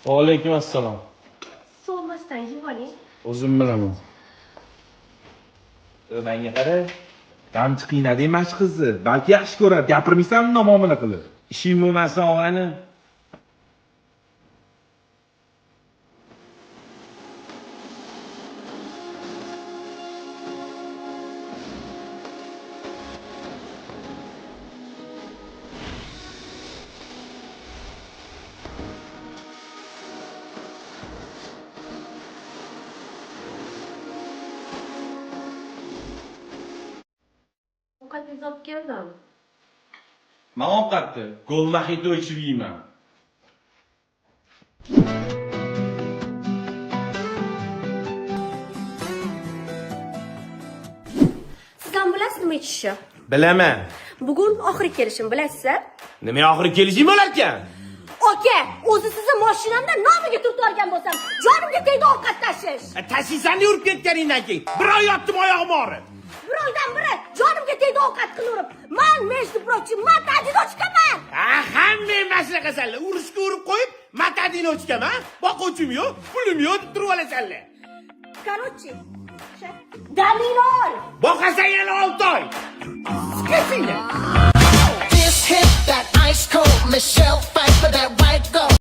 Alaykum assalom. So'rmasdan yeb oling. O'zim bilaman. Menga qara. Qamchi qiynadi emas qizni. Balki yaxshi ko'radi. Gapirmaysanmi nomuomala qilib? Ishing bo'lmasa og'ani. Ovqatingizni olib keldim. Men ovqatni gol mojito ichib yeyman. Siz ham bilasizmi ichishni? Bilaman. Bugun oxirgi kelishim bilasizlar? Nima oxiri kelishim bo'lar ekan? Aka, o'zi sizni mashinamdan nomiga turtib olgan bo'lsam, jonimga tegdi ovqat tashish. Tashiysan yurib ketganingdan keyin bir oy yotdim oyog'im og'rib. Birovdan biri jonimga tegdi ovqat qilib, men между прочим, matadinochkaman. Hamma mana shunaqa sanlar. Urishga urib qo'yib, matadinochkaman. Boquvchim yo'q, pulim yo'q deb turib olasanlar. Короче, Dalilol. Boqasan yana 6 oy. Sikasinglar. This hit that ice cold Michelle fight for that white gold.